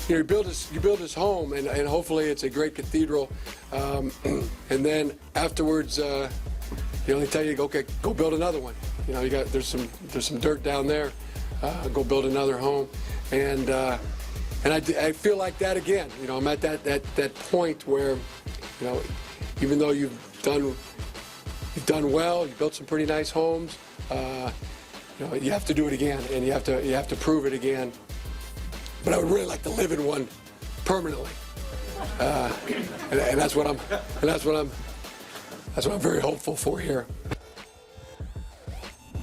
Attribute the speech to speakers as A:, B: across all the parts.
A: you build this home, and hopefully it's a great cathedral, and then afterwards, they tell you, okay, go build another one. There's some dirt down there. Go build another home, and I feel like that again. I'm at that point where, even though you've done well, you built some pretty nice homes. You have to do it again, and you have to prove it again. But I would really like to live in one permanently, and that's what I'm very hopeful for here.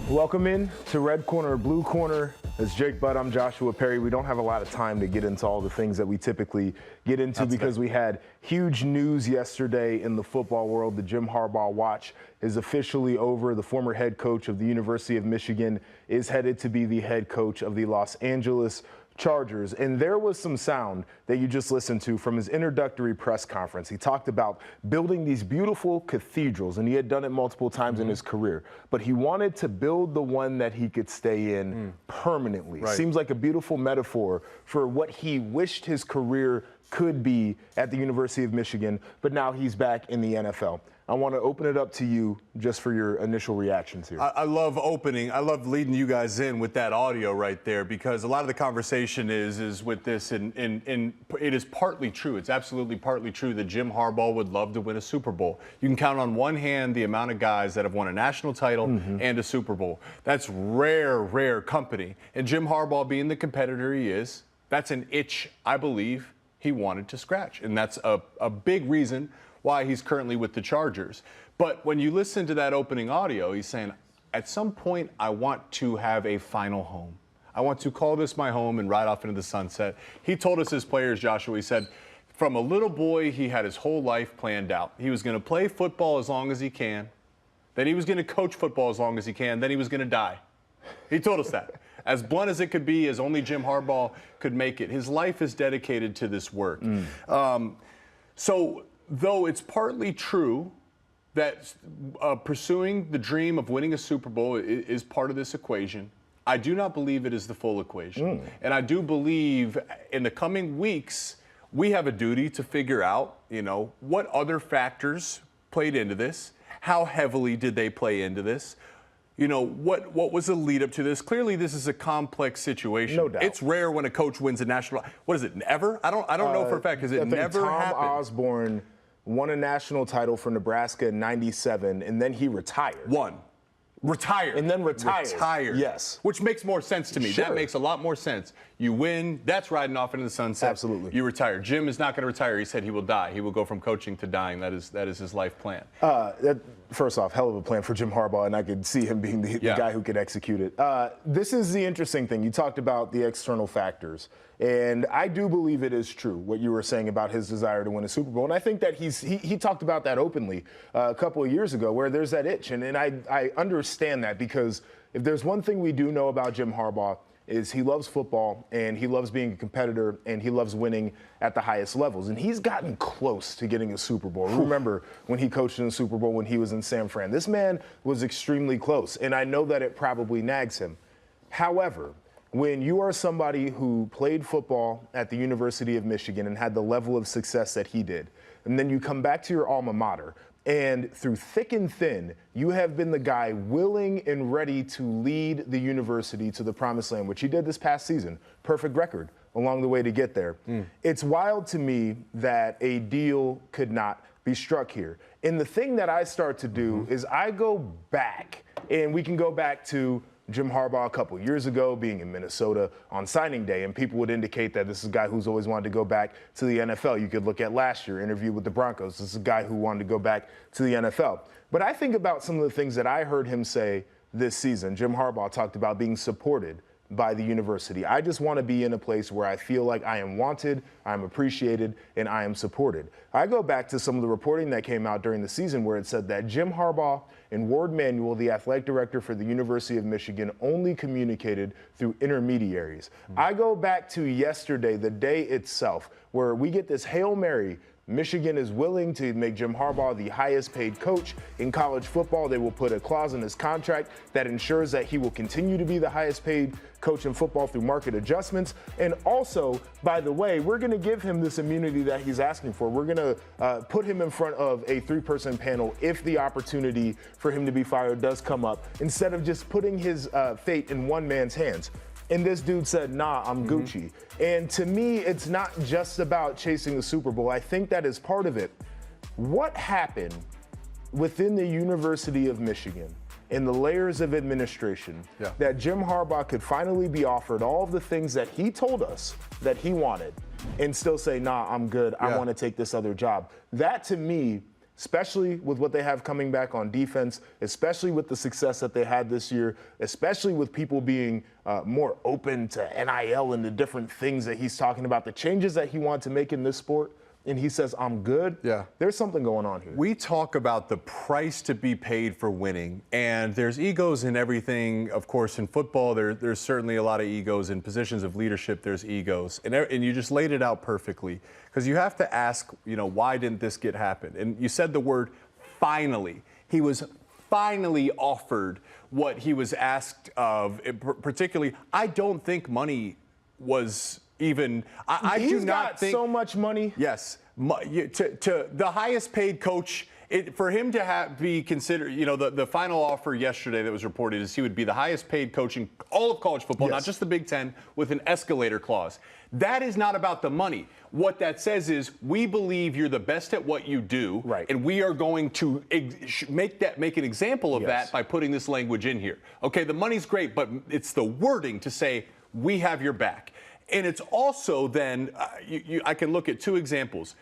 B: Welcome in to Red Corner, Blue Corner. It's Jake Butt. I'm Joshua Perry. We don't have a lot of time to get into all the things that we typically get into because we had huge news yesterday in the football world. The Jim Harbaugh watch is officially over. The former head coach of the University of Michigan is headed to be the head coach of the Los Angeles Chargers. And there was some sound that you just listened to from his introductory press conference. He talked about building these beautiful cathedrals, and he had done it multiple times in his career. But he wanted to build the one that he could stay in permanently. Right. Seems like a beautiful metaphor for what he wished his career could be at the University of Michigan, but now he's back in the NFL. I want to open it up to you just for your initial reactions here.
C: I love leading you guys in with that audio right there, because a lot of the conversation is with this, and it is partly true. It's absolutely partly true that Jim Harbaugh would love to win a Super Bowl. You can count on one hand the amount of guys that have won a national title and a Super Bowl. That's rare company. And Jim Harbaugh, being the competitor he is, that's an itch, I believe, he wanted to scratch. And that's a big reason why he's currently with the Chargers. But when you listen to that opening audio, he's saying, at some point, I want to have a final home. I want to call this my home and ride off into the sunset. He told us as players, Joshua, he said, from a little boy, he had his whole life planned out. He was going to play football as long as he can. Then he was going to coach football as long as he can. Then he was going to die. He told us that. As blunt as it could be, as only Jim Harbaugh could make it. His life is dedicated to this work. Though it's partly true that pursuing the dream of winning a Super Bowl is part of this equation, I do not believe it is the full equation. And I do believe in the coming weeks, we have a duty to figure out, what other factors played into this? How heavily did they play into this? What was the lead up to this? Clearly, this is a complex situation.
B: No doubt.
C: It's rare when a coach wins a national. What is it? Ever? I don't know for a fact because it never happened.
B: Tom Osborne won a national title for Nebraska in '97, and then he retired.
C: Retired.
B: And then retired.
C: Retired.
B: Yes.
C: Which makes more sense to me.
B: Sure.
C: That makes a lot more sense. You win, that's riding off into the sunset.
B: Absolutely.
C: You retire. Jim is not going to retire. He said he will die. He will go from coaching to dying. That is his life plan.
B: First off, hell of a plan for Jim Harbaugh, and I could see him being the guy who could execute it. This is the interesting thing. You talked about the external factors, and I do believe it is true what you were saying about his desire to win a Super Bowl, and I think that he talked about that openly a couple of years ago, where there's that itch, and I understand that, because if there's one thing we do know about Jim Harbaugh, is he loves football, and he loves being a competitor, and he loves winning at the highest levels. And he's gotten close to getting a Super Bowl. Remember when he coached in the Super Bowl when he was in San Fran. This man was extremely close, and I know that it probably nags him. However, when you are somebody who played football at the University of Michigan and had the level of success that he did, and then you come back to your alma mater, and through thick and thin, you have been the guy willing and ready to lead the university to the promised land, which he did this past season. Perfect record along the way to get there. It's wild to me that a deal could not be struck here. And the thing that I start to do is I go back, and we can go back to Jim Harbaugh a couple years ago being in Minnesota on signing day, and people would indicate that this is a guy who's always wanted to go back to the NFL. You could look at last year, interview with the Broncos. This is a guy who wanted to go back to the NFL. But I think about some of the things that I heard him say this season. Jim Harbaugh talked about being supported by the university. I just want to be in a place where I feel like I am wanted, I'm appreciated, and I am supported. I go back to some of the reporting that came out during the season where it said that Jim Harbaugh and Ward Manuel, the athletic director for the University of Michigan, only communicated through intermediaries. I go back to yesterday, the day itself, where we get this Hail Mary Michigan is willing to make Jim Harbaugh the highest paid coach in college football. They will put a clause in his contract that ensures that he will continue to be the highest paid coach in football through market adjustments. And also, by the way, we're going to give him this immunity that he's asking for. We're going to put him in front of a 3-person panel if the opportunity for him to be fired does come up, instead of just putting his fate in one man's hands. And this dude said, nah, I'm Gucci. And to me, it's not just about chasing the Super Bowl. I think that is part of it. What happened within the University of Michigan in the layers of administration that Jim Harbaugh could finally be offered all of the things that he told us that he wanted and still say, nah, I'm good. I want to take this other job. That, to me, especially with what they have coming back on defense, especially with the success that they had this year, especially with people being more open to NIL and the different things that he's talking about, the changes that he wants to make in this sport, and he says, I'm good. Yeah. There's something going on here.
C: We talk about the price to be paid for winning, and there's egos in everything. Of course, in football, there's certainly a lot of egos. In positions of leadership, there's egos. And you just laid it out perfectly, because you have to ask, why didn't this happen? And you said the word finally. He was finally offered what he was asked of, particularly. I don't think money was even. I do not think
B: so much money.
C: Yes, to the highest paid coach. For him to be considered, the final offer yesterday that was reported is he would be the highest paid coach in all of college football, not just the Big Ten, with an escalator clause. That is not about the money. What that says is, we believe you're the best at what you do, and we are going to make an example of that by putting this language in here. Okay, the money's great, but it's the wording to say, we have your back. And it's also then, I can look at two examples.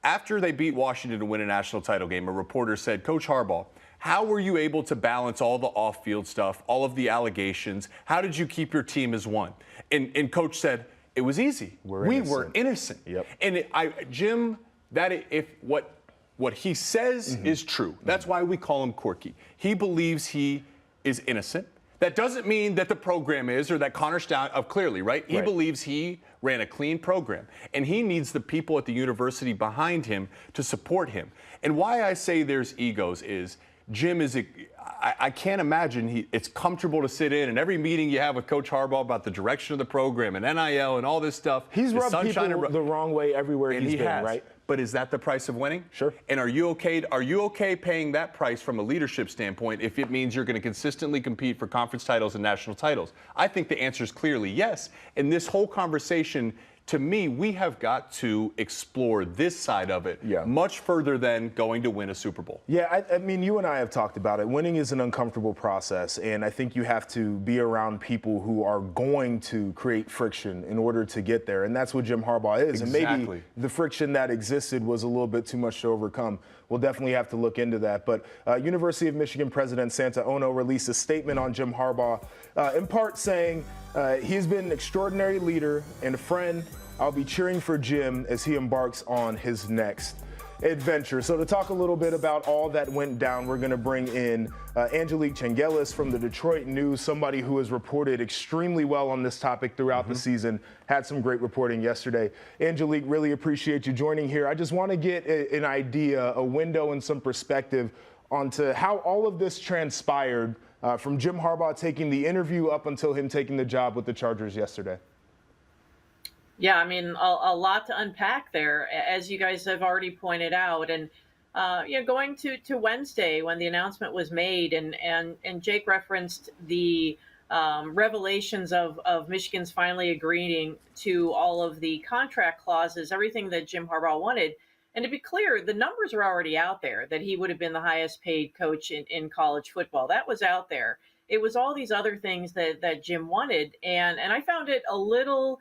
C: After they beat Washington to win a national title game, a reporter said, Coach Harbaugh, how were you able to balance all the off-field stuff, all of the allegations? How did you keep your team as one? And Coach said, it was easy. We were innocent. Yep. And Jim, if what he says is true, that's why we call him quirky. He believes he is innocent. That doesn't mean that the program is, or that Connor Stout clearly, right? He believes he ran a clean program, and he needs the people at the university behind him to support him. And why I say there's egos is Jim is I can't imagine it's comfortable to sit in, and every meeting you have with Coach Harbaugh about the direction of the program and NIL and all this stuff.
B: He's rubbed people the wrong way everywhere he's been, right?
C: But is that the price of winning?
B: Sure.
C: And are you okay paying that price from a leadership standpoint if it means you're going to consistently compete for conference titles and national titles? I think the answer is clearly yes. And this whole conversation, to me, we have got to explore this side of it much further than going to win a Super Bowl.
B: Yeah, I mean, you and I have talked about it. Winning is an uncomfortable process, and I think you have to be around people who are going to create friction in order to get there, and that's what Jim Harbaugh is.
C: Exactly.
B: And maybe the friction that existed was a little bit too much to overcome. We'll definitely have to look into that. But University of Michigan President Santa Ono released a statement on Jim Harbaugh, in part saying he's been an extraordinary leader and a friend. I'll be cheering for Jim as he embarks on his next adventure. So to talk a little bit about all that went down, we're going to bring in Angelique Changelis from the Detroit News, somebody who has reported extremely well on this topic throughout the season, had some great reporting yesterday. Angelique, really appreciate you joining here. I just want to get an idea, a window and some perspective onto how all of this transpired from Jim Harbaugh taking the interview up until him taking the job with the Chargers yesterday.
D: Yeah, I mean, a lot to unpack there, as you guys have already pointed out. And, going to Wednesday when the announcement was made, and Jake referenced the revelations of Michigan's finally agreeing to all of the contract clauses, everything that Jim Harbaugh wanted. And to be clear, the numbers are already out there that he would have been the highest paid coach in college football. That was out there. It was all these other things that Jim wanted. And I found it a little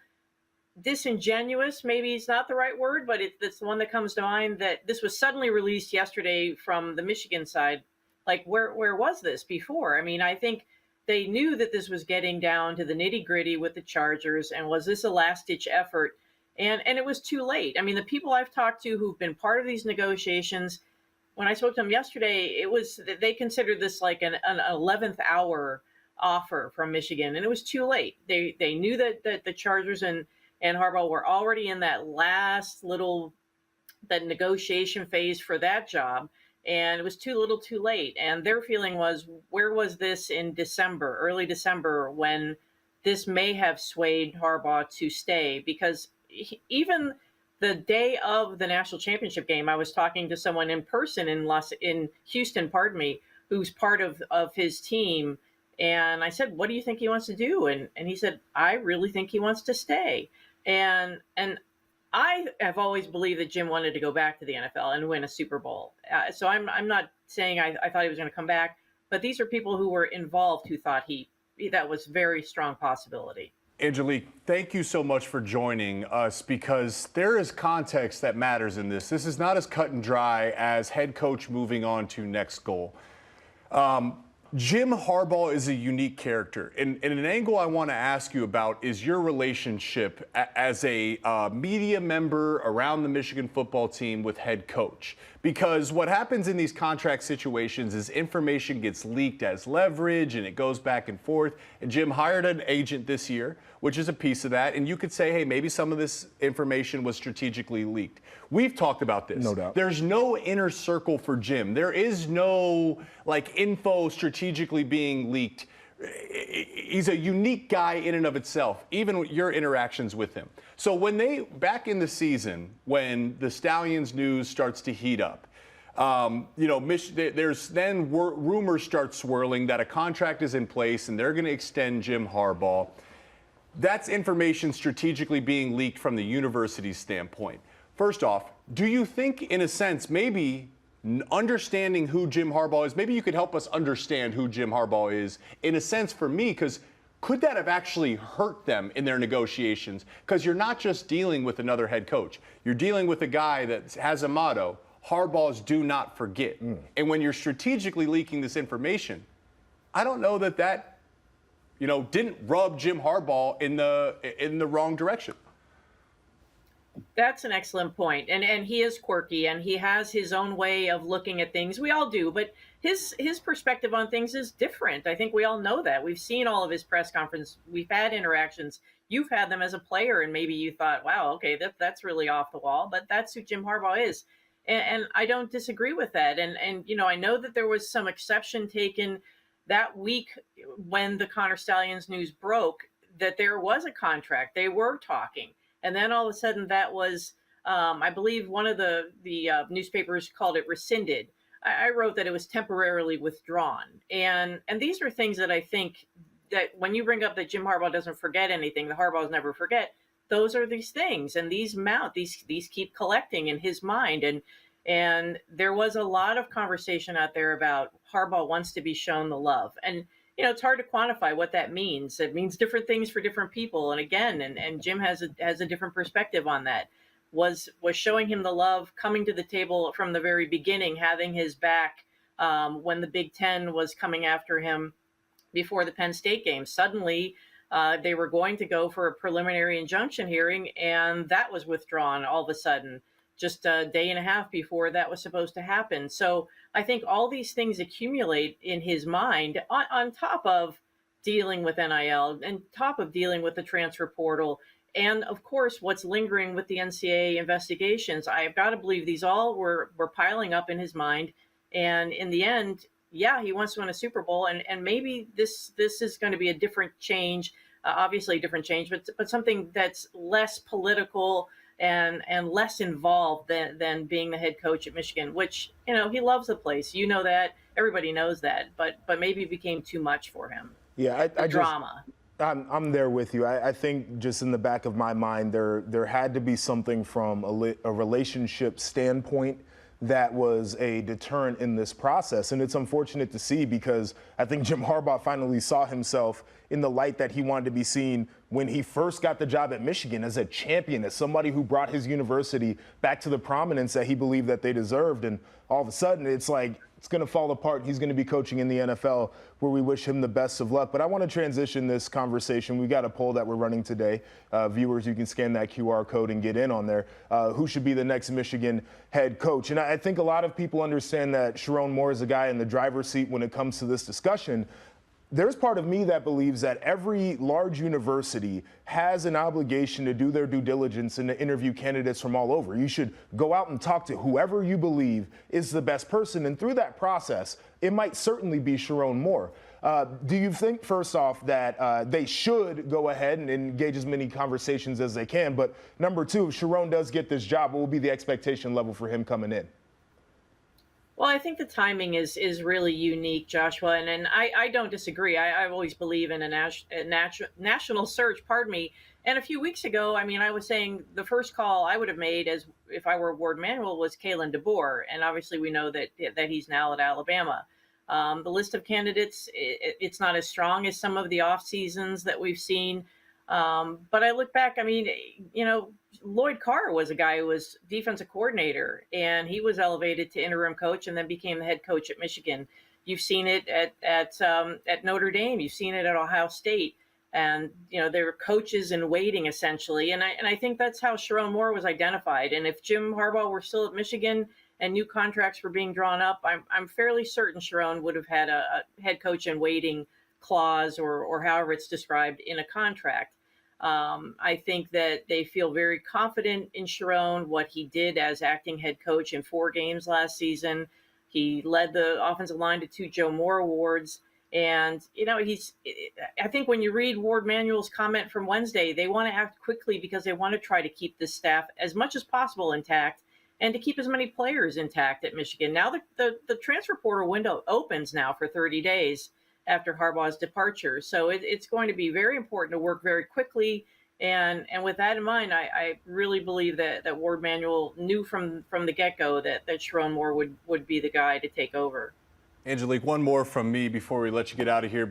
D: disingenuous, maybe it's not the right word, but it's the one that comes to mind, that this was suddenly released yesterday from the Michigan side. Like, where was this before? I mean, I think they knew that this was getting down to the nitty gritty with the Chargers, and was this a last ditch effort? And it was too late. I mean, the people I've talked to who've been part of these negotiations, when I spoke to them yesterday, they considered this like an 11th hour offer from Michigan, and it was too late. They knew that the Chargers and Harbaugh were already in that last little that negotiation phase for that job, and it was too little too late. And their feeling was, where was this in December, early December, when this may have swayed Harbaugh to stay? Because even the day of the national championship game, I was talking to someone in person in Houston, pardon me, who's part of his team. And I said, what do you think he wants to do? And he said, I really think he wants to stay. And I have always believed that Jim wanted to go back to the NFL and win a Super Bowl. So I'm not saying I thought he was going to come back, but these are people who were involved who thought that was very strong possibility.
C: Angelique, thank you so much for joining us, because there is context that matters in this. This is not as cut and dry as head coach moving on to next goal. Jim Harbaugh is a unique character. And an angle I want to ask you about is your relationship as a media member around the Michigan football team with head coach. Because what happens in these contract situations is information gets leaked as leverage, and it goes back and forth. And Jim hired an agent this year, which is a piece of that. And you could say, hey, maybe some of this information was strategically leaked. We've talked about this.
B: No doubt.
C: There's no inner circle for Jim. There is no info strategically being leaked. He's a unique guy in and of itself, even with your interactions with him. So back in the season, when the Stallions news starts to heat up, there's then rumors start swirling that a contract is in place and they're going to extend Jim Harbaugh. That's information strategically being leaked from the university's standpoint. First off, do you think, in a sense, maybe understanding who Jim Harbaugh is, maybe you could help us understand who Jim Harbaugh is, in a sense, for me, because could that have actually hurt them in their negotiations? Because you're not just dealing with another head coach. You're dealing with a guy that has a motto, Harbaugh's do not forget. And when you're strategically leaking this information, I don't know that didn't rub Jim Harbaugh in the wrong direction.
D: That's an excellent point. And he is quirky, and he has his own way of looking at things. We all do, but his perspective on things is different. I think we all know that. We've seen all of his press conferences. We've had interactions. You've had them as a player, and maybe you thought, wow, okay, that's really off the wall, but that's who Jim Harbaugh is. And I don't disagree with that. And I know that there was some exception taken that week when the Connor Stalions news broke, that there was a contract. They were talking. And then all of a sudden that was, I believe one of the newspapers called it rescinded. I wrote that it was temporarily withdrawn. And these are things that I think that when you bring up that Jim Harbaugh doesn't forget anything, the Harbaughs never forget, those are these things. And these keep collecting in his mind. And there was a lot of conversation out there about Harbaugh wants to be shown the love. And it's hard to quantify what that means. It means different things for different people. And again, and Jim has a different perspective on that. Was showing him the love, coming to the table from the very beginning, having his back when the Big Ten was coming after him before the Penn State game. Suddenly, they were going to go for a preliminary injunction hearing, and that was withdrawn all of a sudden, just a day and a half before that was supposed to happen. So I think all these things accumulate in his mind on top of dealing with NIL and top of dealing with the transfer portal. And of course, what's lingering with the NCAA investigations. I've got to believe these all were piling up in his mind. And in the end, yeah, he wants to win a Super Bowl. And maybe this is going to be a different change, obviously a different change, but something that's less political and less involved than being the head coach at Michigan, which, he loves the place. You know that. Everybody knows that. But maybe it became too much for him.
B: Yeah,
D: drama.
B: I'm there with you. I think just in the back of my mind, there had to be something from a relationship standpoint that was a deterrent in this process. And it's unfortunate to see, because I think Jim Harbaugh finally saw himself in the light that he wanted to be seen when he first got the job at Michigan, as a champion, as somebody who brought his university back to the prominence that he believed that they deserved. And all of a sudden, it's like, it's going to fall apart. He's going to be coaching in the NFL, where we wish him the best of luck. But I want to transition this conversation. We got a poll that we're running today. Viewers, you can scan that QR code and get in on there. Who should be the next Michigan head coach? And I think a lot of people understand that Sherrone Moore is a guy in the driver's seat when it comes to this discussion. there's part of me that believes that every large university has an obligation to do their due diligence and to interview candidates from all over. You should go out and talk to whoever you believe is the best person. And through that process, it might certainly be Sherrone Moore. Do you think, first off, that they should go ahead and engage as many conversations as they can? But number two, if Sherrone does get this job, what will be the expectation level for him coming in?
D: Well, I think the timing is really unique, Joshua, and I don't disagree. I always believe in a national search, pardon me. And a few weeks ago, I mean, I was saying the first call I would have made as if I were Ward Manuel was Kalen DeBoer, and obviously we know that he's now at Alabama. The list of candidates, it's not as strong as some of the off seasons that we've seen. But I look back, I mean, you know, Lloyd Carr was a guy who was defensive coordinator, and he was elevated to interim coach and then became the head coach at Michigan. You've seen it at Notre Dame. You've seen it at Ohio State. And, you know, they were coaches in waiting, essentially. And I think that's how Sherrone Moore was identified. And if Jim Harbaugh were still at Michigan and new contracts were being drawn up, I'm fairly certain Sherrone would have had a head coach in waiting clause or however it's described in a contract. I think that they feel very confident in Sherrone, what he did as acting head coach in 4 games last season. He led the offensive line to 2 Joe Moore awards. And, you know, I think when you read Ward Manuel's comment from Wednesday, they want to act quickly because they want to try to keep the staff as much as possible intact and to keep as many players intact at Michigan. Now the transfer portal window opens now for 30 days after Harbaugh's departure. So it's going to be very important to work very quickly. And with that in mind, I really believe that Ward Manuel knew from the get-go that Sherrone Moore would be the guy to take over.
C: Angelique, one more from me before we let you get out of here.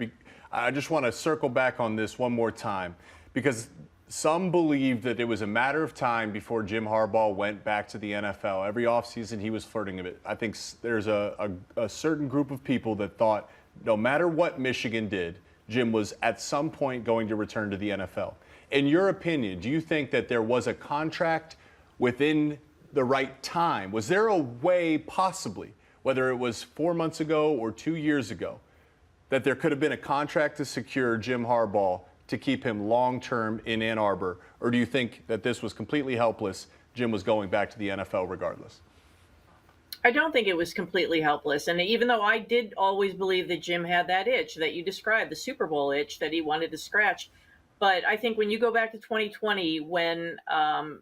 C: I just want to circle back on this one more time because some believe that it was a matter of time before Jim Harbaugh went back to the NFL. Every offseason he was flirting with it. I think there's a certain group of people that thought no matter what Michigan did, Jim was at some point going to return to the NFL. In your opinion, do you think that there was a contract within the right time? Was there a way possibly, whether it was 4 months ago or 2 years ago, that there could have been a contract to secure Jim Harbaugh to keep him long-term in Ann Arbor? Or do you think that this was completely helpless? Jim was going back to the NFL regardless?
D: I don't think it was completely helpless. And even though I did always believe that Jim had that itch that you described, the Super Bowl itch that he wanted to scratch. But I think when you go back to 2020, when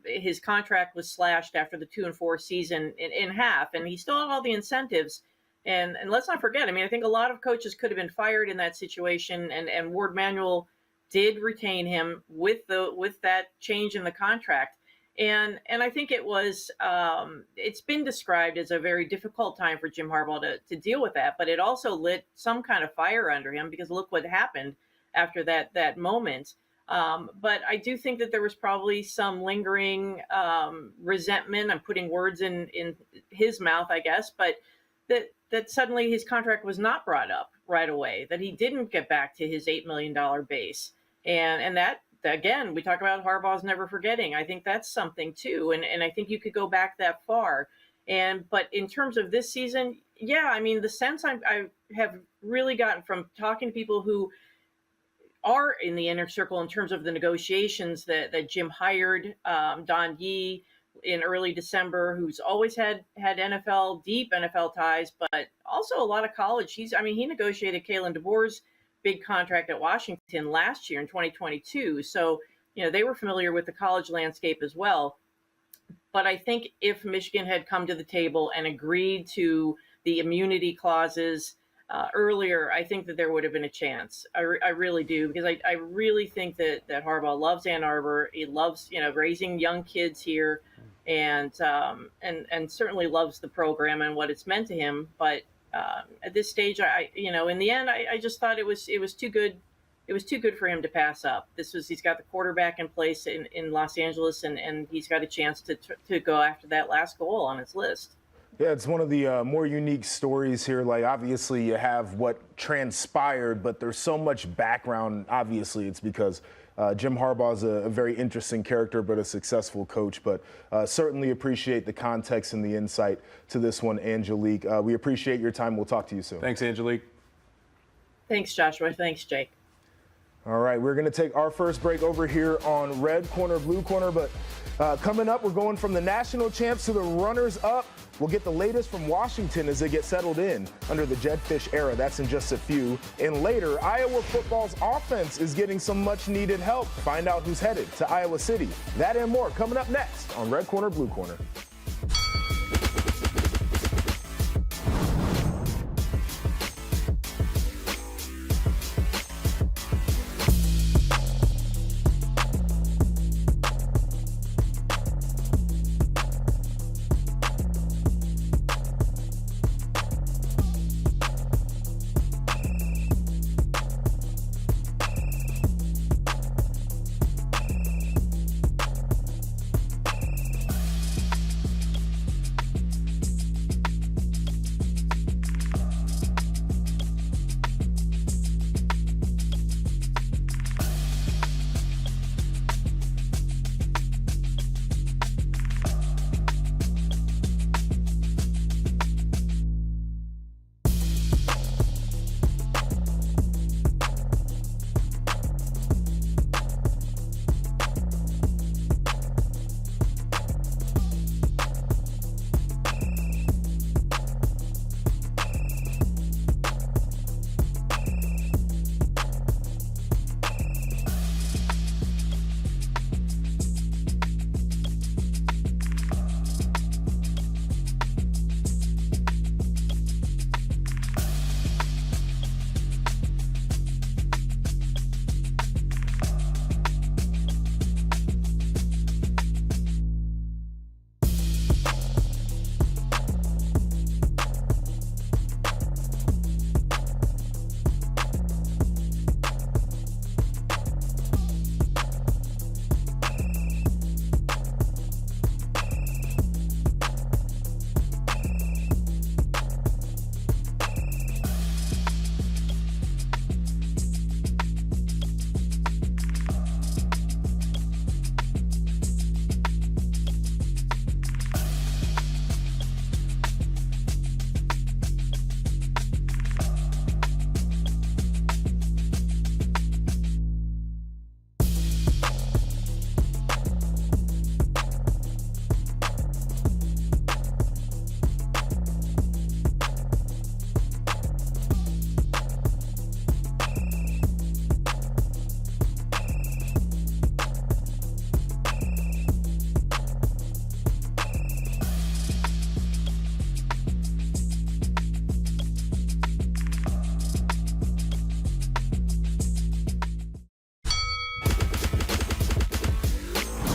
D: his contract was slashed after the 2-4 season in half, and he still had all the incentives. And let's not forget, I mean, I think a lot of coaches could have been fired in that situation. And Ward Manuel did retain him with that change in the contract. And I think it was, it's been described as a very difficult time for Jim Harbaugh to deal with that, but it also lit some kind of fire under him because look what happened after that moment. But I do think that there was probably some lingering resentment. I'm putting words in his mouth, I guess, but that suddenly his contract was not brought up right away, that he didn't get back to his $8 million base. And that, again, we talk about Harbaugh's never forgetting. I think that's something too. And I think you could go back that far. But in terms of this season, yeah, I mean, the sense I have really gotten from talking to people who are in the inner circle in terms of the negotiations that Jim hired Don Yee in early December, who's always had deep NFL ties, but also a lot of college. He negotiated Kalen DeBoer's big contract at Washington last year in 2022. So, you know, they were familiar with the college landscape as well. But I think if Michigan had come to the table and agreed to the immunity clauses earlier, I think that there would have been a chance. I really do, because I really think that Harbaugh loves Ann Arbor. He loves, you know, raising young kids here, and certainly loves the program and what it's meant to him. But at this stage, in the end, I just thought it was too good. It was too good for him to pass up. He's got the quarterback in place in Los Angeles, and he's got a chance to go after that last goal on his list.
B: Yeah, it's one of the more unique stories here. Like, obviously, you have what transpired, but there's so much background. Obviously, it's because Jim Harbaugh is a very interesting character, but a successful coach. But certainly appreciate the context and the insight to this one, Angelique. We appreciate your time. We'll talk to you soon.
C: Thanks, Angelique.
D: Thanks, Joshua. Thanks, Jake.
B: All right, we're going to take our first break over here on Red Corner, Blue Corner. But coming up, we're going from the national champs to the runners-up. We'll get the latest from Washington as they get settled in under the Jedd Fisch era. That's in just a few. And later, Iowa football's offense is getting some much-needed help. Find out who's headed to Iowa City. That and more coming up next on Red Corner, Blue Corner.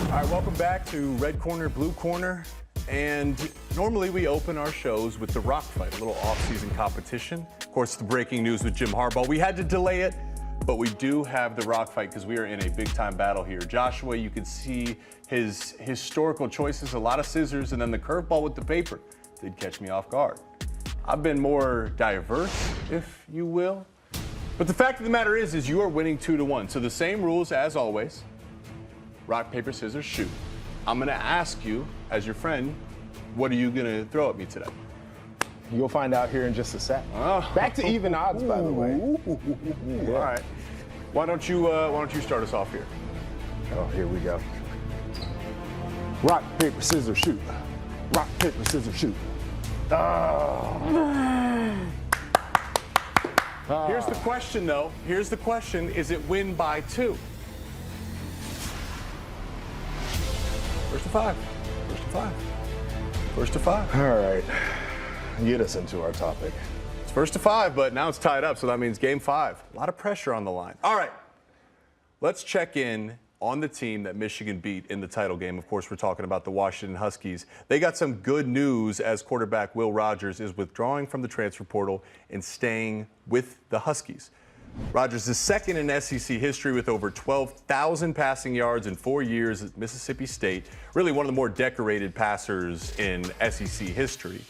C: All right, welcome back to Red Corner, Blue Corner. And normally we open our shows with the Rock Fight, a little off-season competition. Of course, the breaking news with Jim Harbaugh. We had to delay it, but we do have the Rock Fight because we are in a big-time battle here. Joshua, you can see his historical choices, a lot of scissors, and then the curveball with the paper did catch me off guard. I've been more diverse, if you will. But the fact of the matter is you are winning 2-1. So the same rules as always. Rock, paper, scissors, shoot. I'm gonna ask you, as your friend, what are you gonna throw at me today?
B: You'll find out here in just a sec. Back to even odds, by the way.
C: Yeah. All right. Why don't you start us off here?
B: Oh, here we go. Rock, paper, scissors, shoot. Rock, paper, scissors, shoot.
C: Here's the question, though. Here's the question: is it win by 2? First to 5. First to 5. First to 5.
B: All right. Get us into our topic.
C: It's first to 5, but now it's tied up, so that means game 5. A lot of pressure on the line. All right. Let's check in on the team that Michigan beat in the title game. Of course, we're talking about the Washington Huskies. They got some good news as quarterback Will Rogers is withdrawing from the transfer portal and staying with the Huskies. Rogers is second in SEC history with over 12,000 passing yards in 4 years at Mississippi State. Really one of the more decorated passers in SEC history.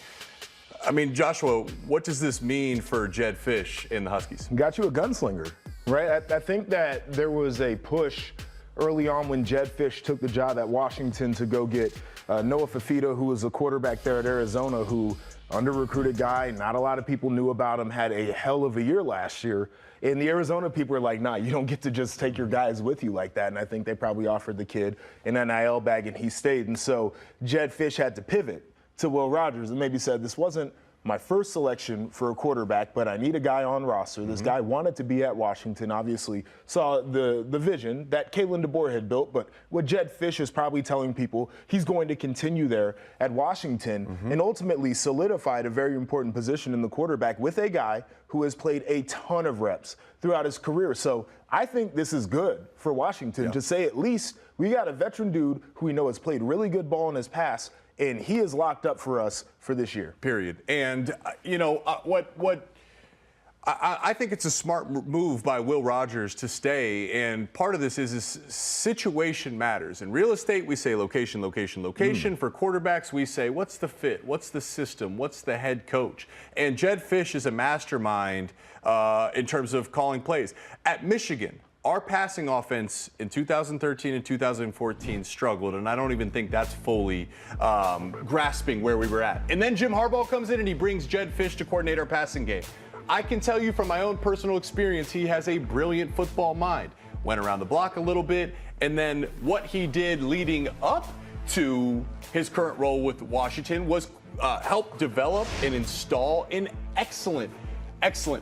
C: I mean, Joshua, what does this mean for Jedd Fisch and the Huskies?
B: Got you a gunslinger, right? I think that there was a push early on when Jedd Fisch took the job at Washington to go get Noah Fifita, who was a quarterback there at Arizona, who under-recruited guy. Not a lot of people knew about him, had a hell of a year last year. And the Arizona people are like, nah, you don't get to just take your guys with you like that. And I think they probably offered the kid an NIL bag, and he stayed. And so Jedd Fisch had to pivot to Will Rogers and maybe said, this wasn't my first selection for a quarterback, but I need a guy on roster. This guy wanted to be at Washington, obviously saw the vision that Kalen DeBoer had built, but what Jedd Fisch is probably telling people, he's going to continue there at Washington and ultimately solidified a very important position in the quarterback with a guy who has played a ton of reps throughout his career. So I think this is good for Washington to say, at least we got a veteran dude who we know has played really good ball in his past, and he is locked up for us for this year.
C: Period. And, I think it's a smart move by Will Rogers to stay, and part of this is situation matters. In real estate, we say location, location, location. For quarterbacks, we say what's the fit, what's the system, what's the head coach. And Jedd Fisch is a mastermind in terms of calling plays. At Michigan, our passing offense in 2013 and 2014 struggled, and I don't even think that's fully grasping where we were at. And then Jim Harbaugh comes in and he brings Jedd Fisch to coordinate our passing game. I can tell you from my own personal experience, he has a brilliant football mind. Went around the block a little bit, and then what he did leading up to his current role with Washington was help develop and install an excellent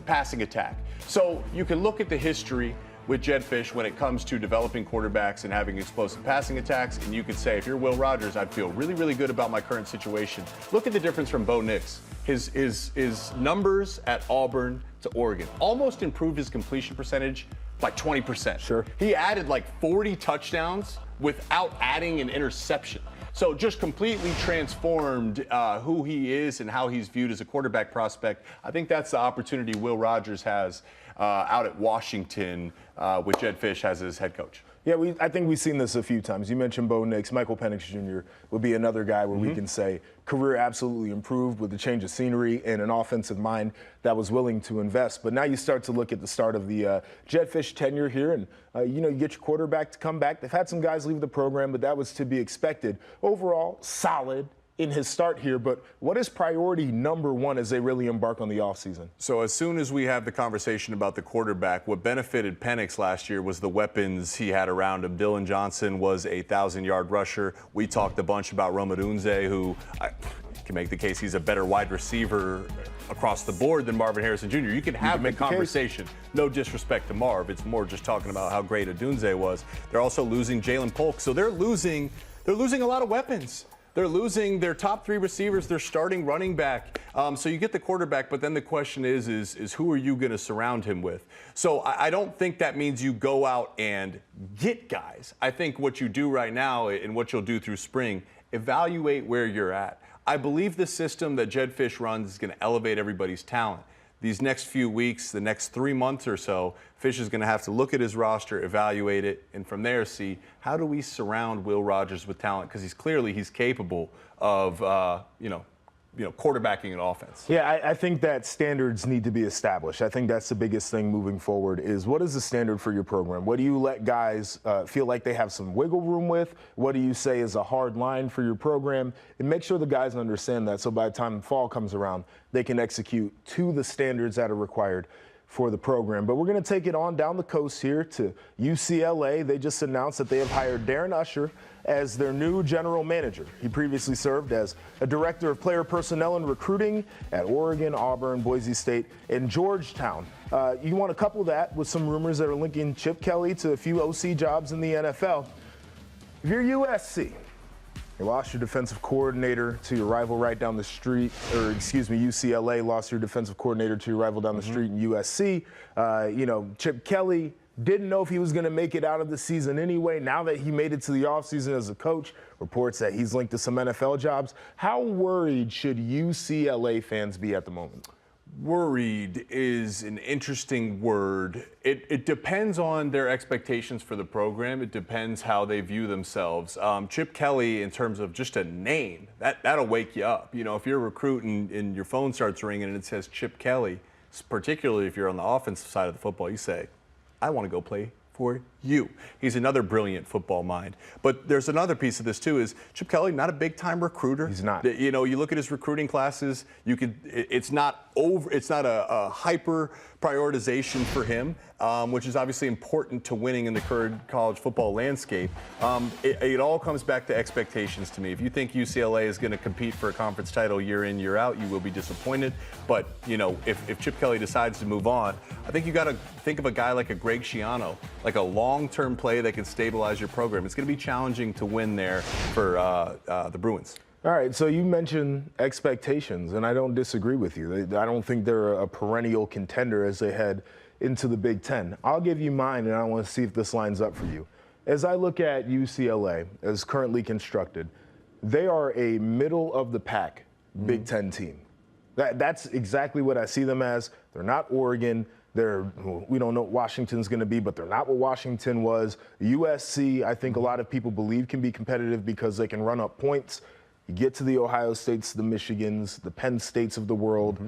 C: passing attack. So you can look at the history with Jedd Fisch when it comes to developing quarterbacks and having explosive passing attacks, and you could say, if you're Will Rogers, I'd feel really, really good about my current situation. Look at the difference from Bo Nix. His numbers at Auburn to Oregon almost improved his completion percentage by 20%.
B: Sure.
C: He added like 40 touchdowns without adding an interception. So just completely transformed who he is and how he's viewed as a quarterback prospect. I think that's the opportunity Will Rogers has out at Washington with Jedd Fisch as his head coach.
B: Yeah, I think we've seen this a few times. You mentioned Bo Nix. Michael Penix Jr. would be another guy where we can say career absolutely improved with the change of scenery and an offensive mind that was willing to invest. But now you start to look at the start of the Jedd Fisch tenure here, and you get your quarterback to come back. They've had some guys leave the program, but that was to be expected. Overall, solid in his start here, but what is priority number one as they really embark on the offseason?
C: So as soon as we have the conversation about the quarterback, what benefited Penix last year was the weapons he had around him. Dillon Johnson was a 1,000-yard rusher. We talked a bunch about Rome Odunze, who I can make the case he's a better wide receiver across the board than Marvin Harrison Jr. You can have the conversation. No disrespect to Marv. It's more just talking about how great Odunze was. They're also losing Jalen Polk. So they're losing a lot of weapons. They're losing their top three receivers, their starting running back. So you get the quarterback, but then the question is who are you going to surround him with? So I don't think that means you go out and get guys. I think what you do right now and what you'll do through spring, evaluate where you're at. I believe the system that Jedd Fisch runs is going to elevate everybody's talent. These next few weeks, the next 3 months or so, Fisch is going to have to look at his roster, evaluate it, and from there see how do we surround Will Rogers with talent, because he's capable of quarterbacking an offense.
B: Yeah, I think that standards need to be established. I think that's the biggest thing moving forward is what is the standard for your program? What do you let guys feel like they have some wiggle room with? What do you say is a hard line for your program? And make sure the guys understand that so by the time fall comes around, they can execute to the standards that are required for the program. But we're going to take it on down the coast here to UCLA. They just announced that they have hired Darren Usher as their new general manager. He previously served as a director of player personnel and recruiting at Oregon, Auburn, Boise State, and Georgetown. You want to couple that with some rumors that are linking Chip Kelly to a few OC jobs in the NFL. If you're USC, you lost your defensive coordinator to your rival right down the street, UCLA lost your defensive coordinator to your rival down the street in USC. Chip Kelly didn't know if he was going to make it out of the season anyway. Now that he made it to the offseason as a coach, reports that he's linked to some NFL jobs. How worried should UCLA fans be at the moment?
C: Worried is an interesting word. It depends on their expectations for the program. It depends how they view themselves. Chip Kelly, in terms of just a name, that'll wake you up. If you're a recruit and your phone starts ringing and it says Chip Kelly, particularly if you're on the offensive side of the football, you say, I want to go play for you. He's another brilliant football mind. But there's another piece of this too, is Chip Kelly, not a big-time recruiter.
B: He's not.
C: You know, you look at his recruiting classes, it's not a hyper prioritization for him, which is obviously important to winning in the current college football landscape. It all comes back to expectations to me. If you think UCLA is going to compete for a conference title year in, year out, you will be disappointed. But, you know, if Chip Kelly decides to move on, I think you got to think of a guy like a Greg Schiano, like a long-term play that can stabilize your program. It's going to be challenging to win there for the Bruins.
B: All right, so you mentioned expectations, and I don't disagree with you. I don't think they're a perennial contender as they head into the Big Ten. I'll give you mine, and I want to see if this lines up for you. As I look at UCLA as currently constructed, they are a middle-of-the-pack Big Ten team. That's exactly what I see them as. They're not Oregon. We don't know what Washington's going to be, but they're not what Washington was. USC, I think a lot of people believe can be competitive because they can run up points. You get to the Ohio States, the Michigans, the Penn States of the world.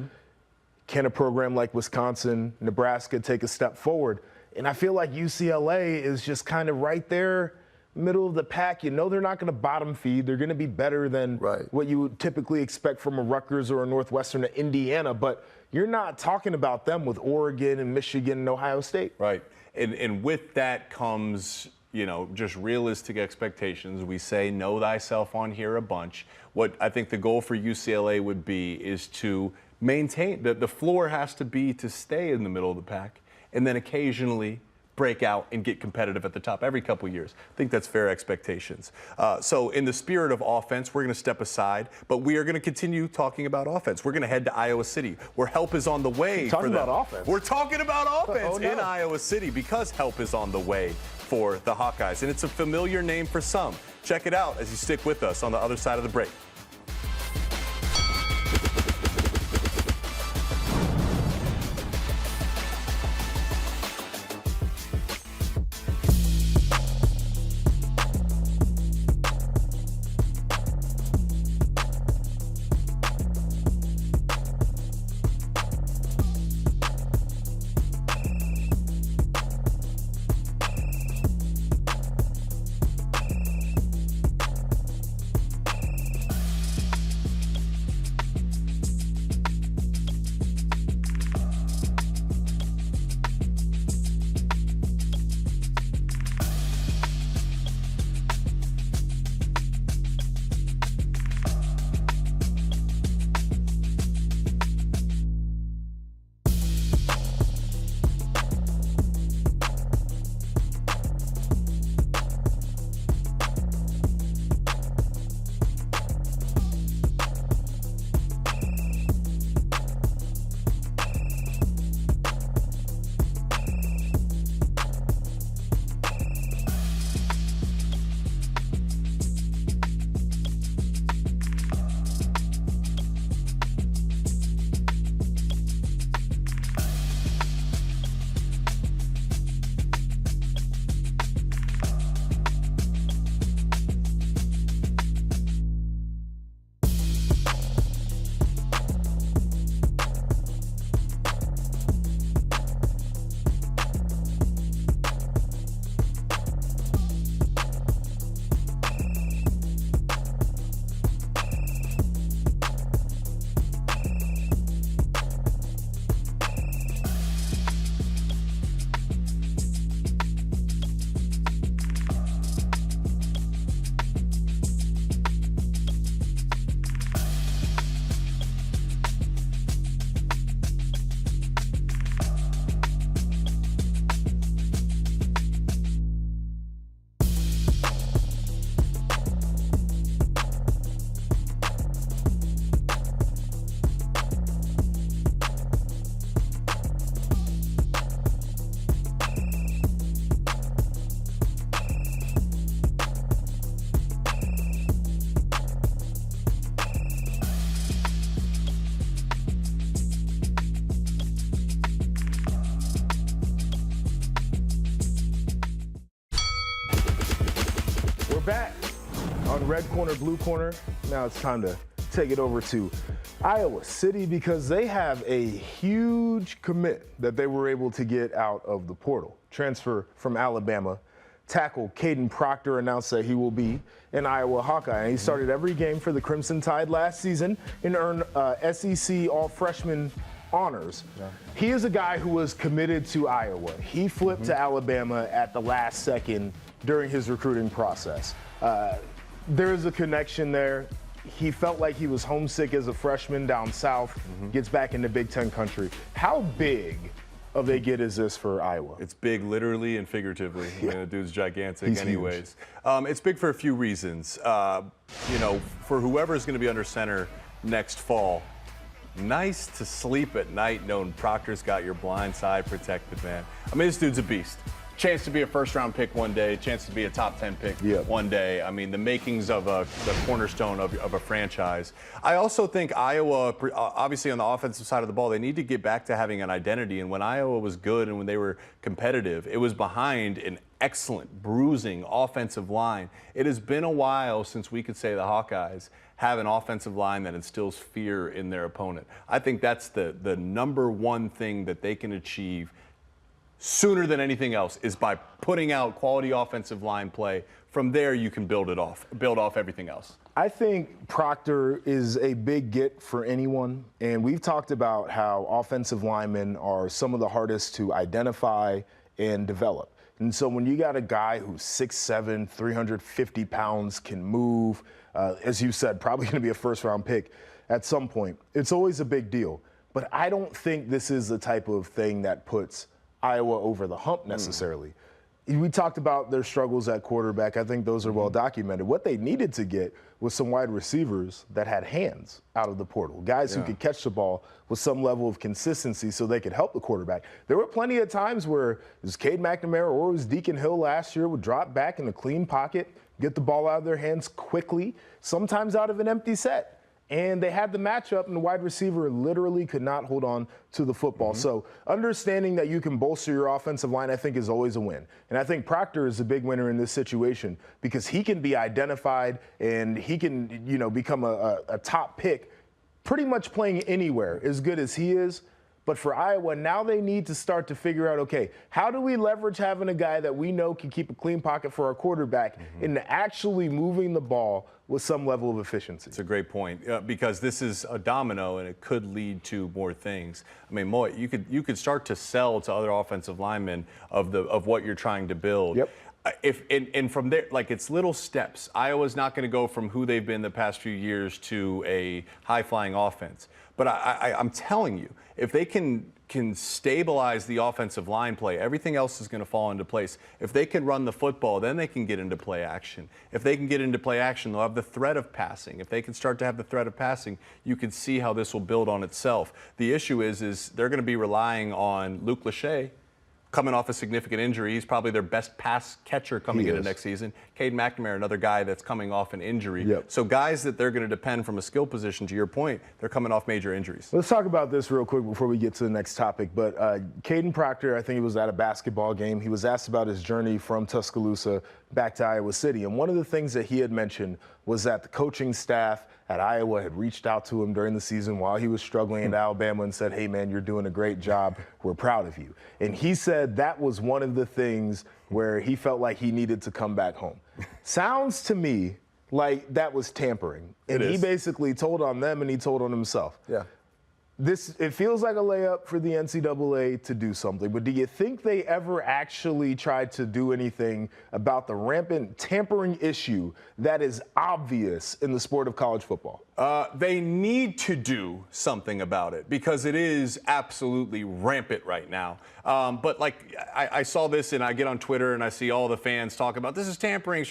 B: Can a program like Wisconsin, Nebraska take a step forward? And I feel like UCLA is just kind of right there, middle of the pack. You know they're not going to bottom feed. They're going to be better than what you would typically expect from a Rutgers or a Northwestern or Indiana, but you're not talking about them with Oregon and Michigan and Ohio State.
C: Right. And with that comes, you know, just realistic expectations. We say know thyself on here a bunch. What I think the goal for UCLA would be is to maintain the floor has to be to stay in the middle of the pack and then occasionally break out and get competitive at the top every couple of years. I think that's fair expectations. So in the spirit of offense, we're going to step aside, but we are going to continue talking about offense. We're going to head to Iowa City, where help is on the way.
B: Talking about offense.
C: We're talking about offense
B: no.
C: in Iowa City because help is on the way for the Hawkeyes, and it's a familiar name for some. Check it out as you stick with us on the other side of the break.
B: Back on Red Corner, Blue Corner. Now it's time to take it over to Iowa City, because they have a huge commit that they were able to get out of the portal. Transfer from Alabama. Tackle Caden Proctor announced that he will be an Iowa Hawkeye. And he started every game for the Crimson Tide last season and earned SEC All-Freshman honors. Yeah. He is a guy who was committed to Iowa. He flipped to Alabama at the last second during his recruiting process. There is a connection there. He felt like he was homesick as a freshman down south, gets back into Big Ten country. How big of a get is this for Iowa?
C: It's big literally and figuratively. I mean, the dude's gigantic anyways. It's big for a few reasons. For whoever's going to be under center next fall, nice to sleep at night knowing Proctor's got your blind side protected, man. I mean, this dude's a beast. Chance to be a first-round pick one day, chance to be a top 10 pick one day. I mean, the makings of the cornerstone of a franchise. I also think Iowa, obviously on the offensive side of the ball, they need to get back to having an identity. And when Iowa was good and when they were competitive, it was behind an excellent, bruising offensive line. It has been a while since we could say the Hawkeyes have an offensive line that instills fear in their opponent. I think that's the number one thing that they can achieve sooner than anything else is by putting out quality offensive line play. From there, you can build off everything else.
B: I think Proctor is a big get for anyone, and we've talked about how offensive linemen are some of the hardest to identify and develop. And so when you got a guy who's 6'7", 350 pounds, can move, as you said, probably going to be a first-round pick at some point, it's always a big deal. But I don't think this is the type of thing that puts Iowa over the hump necessarily. We talked about their struggles at quarterback. I think those are well documented. What they needed to get was some wide receivers that had hands out of the portal, guys who could catch the ball with some level of consistency so they could help the quarterback. There were plenty of times where it was Cade McNamara or it was Deacon Hill last year would drop back in a clean pocket, get the ball out of their hands quickly, sometimes out of an empty set. And they had the matchup, and the wide receiver literally could not hold on to the football. So understanding that you can bolster your offensive line, I think, is always a win. And I think Proctor is a big winner in this situation because he can be identified and he can, become a top pick pretty much playing anywhere as good as he is. But for Iowa, now they need to start to figure out, okay, how do we leverage having a guy that we know can keep a clean pocket for our quarterback into actually moving the ball with some level of efficiency?
C: It's a great point because this is a domino and it could lead to more things. I mean, Moy, you could start to sell to other offensive linemen of what you're trying to build.
B: Yep.
C: And from there, like, it's little steps. Iowa's not going to go from who they've been the past few years to a high-flying offense. But I'm telling you, if they can stabilize the offensive line play, everything else is going to fall into place. If they can run the football, then they can get into play action. If they can get into play action, they'll have the threat of passing. If they can start to have the threat of passing, you can see how this will build on itself. The issue is they're going to be relying on Luke Lachey, coming off a significant injury. He's probably their best pass catcher coming into next season. Cade McNamara, another guy that's coming off an injury. So guys that they're going to depend from a skill position, to your point, they're coming off major injuries.
B: Let's talk about this real quick before we get to the next topic. But Caden Proctor, I think he was at a basketball game. He was asked about his journey from Tuscaloosa back to Iowa City. And one of the things that he had mentioned was that the coaching staff at Iowa had reached out to him during the season while he was struggling at Alabama and said, hey, man, you're doing a great job. We're proud of you. And he said that was one of the things where he felt like he needed to come back home. Sounds to me like that was tampering. And he basically told on them and he told on himself.
E: Yeah.
B: It feels like a layup for the NCAA to do something, but do you think they ever actually tried to do anything about the rampant tampering issue that is obvious in the sport of college football?
C: They need to do something about it because it is absolutely rampant right now. But like I saw this and I get on Twitter and I see all the fans talk about this is tampering.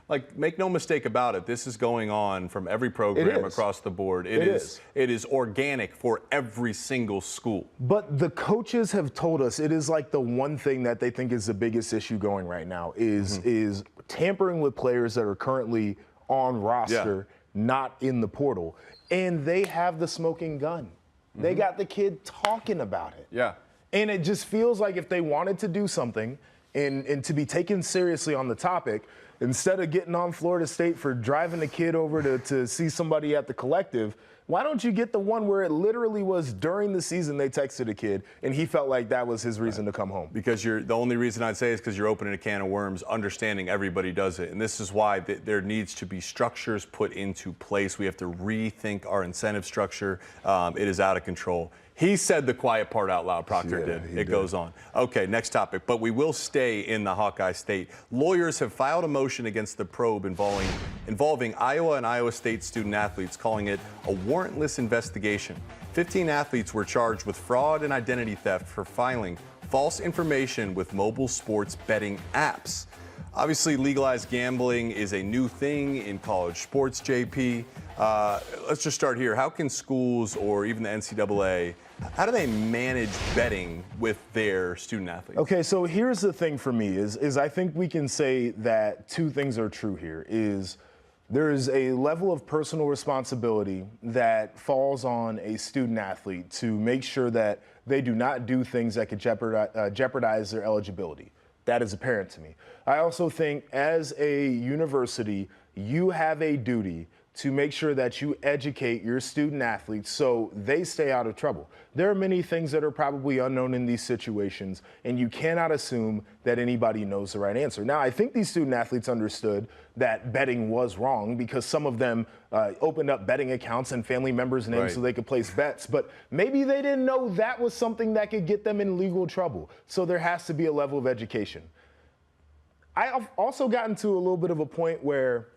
C: Like, make no mistake about it. This is going on from every program across the board. It is organic for every single school.
B: But the coaches have told us it is like the one thing that they think is the biggest issue going right now is tampering with players that are currently on roster, not in the portal. And they have the smoking gun. They got the kid talking about it.
C: Yeah.
B: And it just feels like if they wanted to do something and to be taken seriously on the topic, instead of getting on Florida State for driving a kid over to see somebody at the Collective, Why don't you get the one where it literally was during the season they texted a kid and he felt like that was his reason to come home?
C: Because the only reason I'd say is because you're opening a can of worms, understanding everybody does it. And this is why there needs to be structures put into place. We have to rethink our incentive structure. It is out of control. He said the quiet part out loud, Proctor did. It goes on. Okay, next topic. But we will stay in the Hawkeye State. Lawyers have filed a motion against the probe involving Iowa and Iowa State student athletes, calling it a warrantless investigation. 15 athletes were charged with fraud and identity theft for filing false information with mobile sports betting apps. Obviously, legalized gambling is a new thing in college sports, JP. Let's just start here. How can schools or even the NCAA, how do they manage betting with their student athletes?
B: Okay, so here's the thing for me is I think we can say that two things are true here. There is a level of personal responsibility that falls on a student athlete to make sure that they do not do things that could jeopardize their eligibility. That is apparent to me. I also think as a university, you have a duty to make sure that you educate your student athletes so they stay out of trouble. There are many things that are probably unknown in these situations, and you cannot assume that anybody knows the right answer. Now, I think these student athletes understood that betting was wrong because some of them opened up betting accounts and family members' names so they could place bets, but maybe they didn't know that was something that could get them in legal trouble. So there has to be a level of education. I've also gotten to a little bit of a point where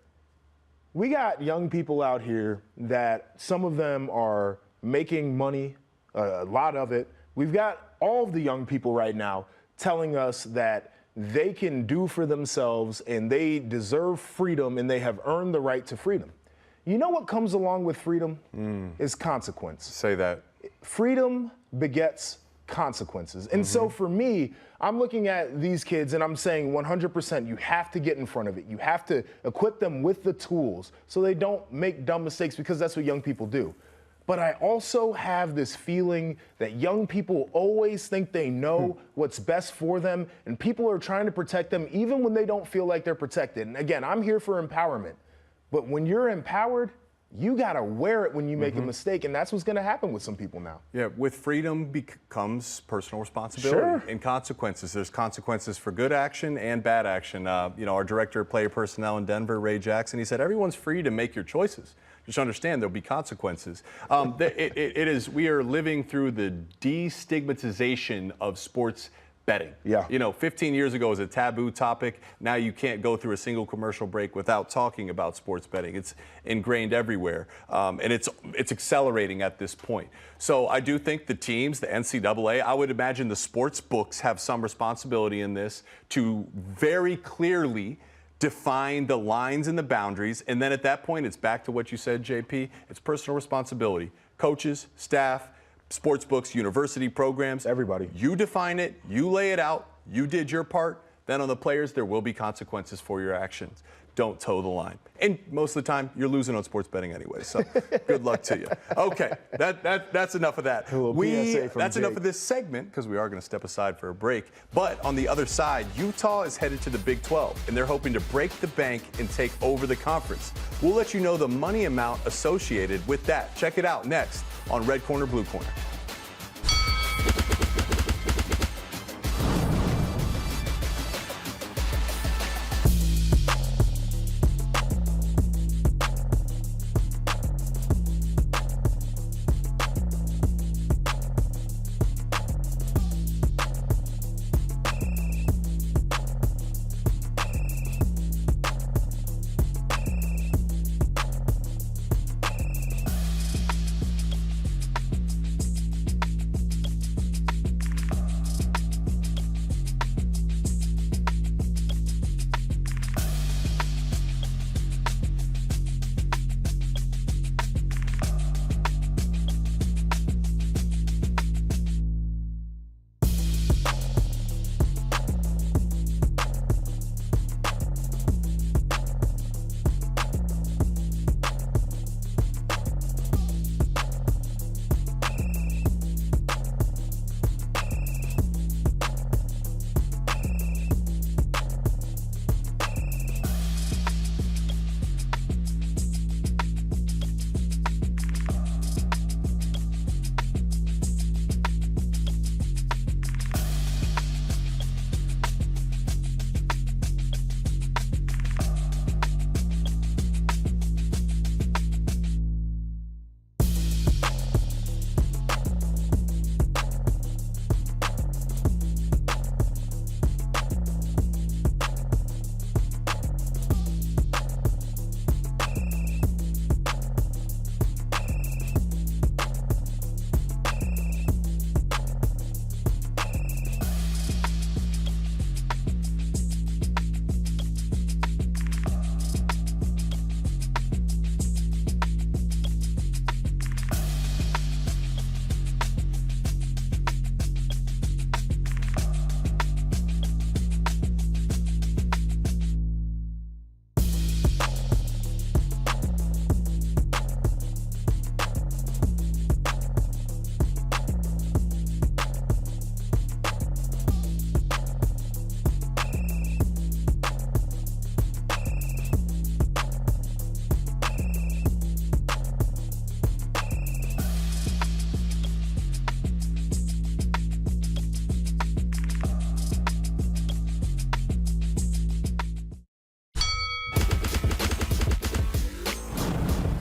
B: we got young people out here that some of them are making money, a lot of it. We've got all of the young people right now telling us that they can do for themselves and they deserve freedom and they have earned the right to freedom. You know what comes along with freedom? Is consequence.
C: Say that.
B: Freedom begets consequences. And so for me, I'm looking at these kids and I'm saying 100%, you have to get in front of it. You have to equip them with the tools so they don't make dumb mistakes because that's what young people do. But I also have this feeling that young people always think they know what's best for them, and people are trying to protect them even when they don't feel like they're protected. And again, I'm here for empowerment. But when you're empowered, you got to wear it when you make a mistake, and that's what's going to happen with some people now.
C: Yeah, with freedom comes personal responsibility and consequences. There's consequences for good action and bad action. Our director of player personnel in Denver, Ray Jackson, he said, everyone's free to make your choices. Just understand there'll be consequences. We are living through the destigmatization of sports betting.
B: Yeah.
C: 15 years ago it was a taboo topic. Now you can't go through a single commercial break without talking about sports betting. It's ingrained everywhere, and it's accelerating at this point. So I do think the teams, the NCAA, I would imagine the sports books have some responsibility in this to very clearly define the lines and the boundaries. And then at that point, it's back to what you said, JP. It's personal responsibility. Coaches, staff, sports books, university programs.
B: Everybody.
C: You define it. You lay it out. You did your part. Then on the players, there will be consequences for your actions. Don't toe the line. And most of the time, you're losing on sports betting anyway. So good luck to you. Okay, that's enough of that. That's enough of this segment because we are going to step aside for a break. But on the other side, Utah is headed to the Big 12, and they're hoping to break the bank and take over the conference. We'll let you know the money amount associated with that. Check it out next on Red Corner, Blue Corner.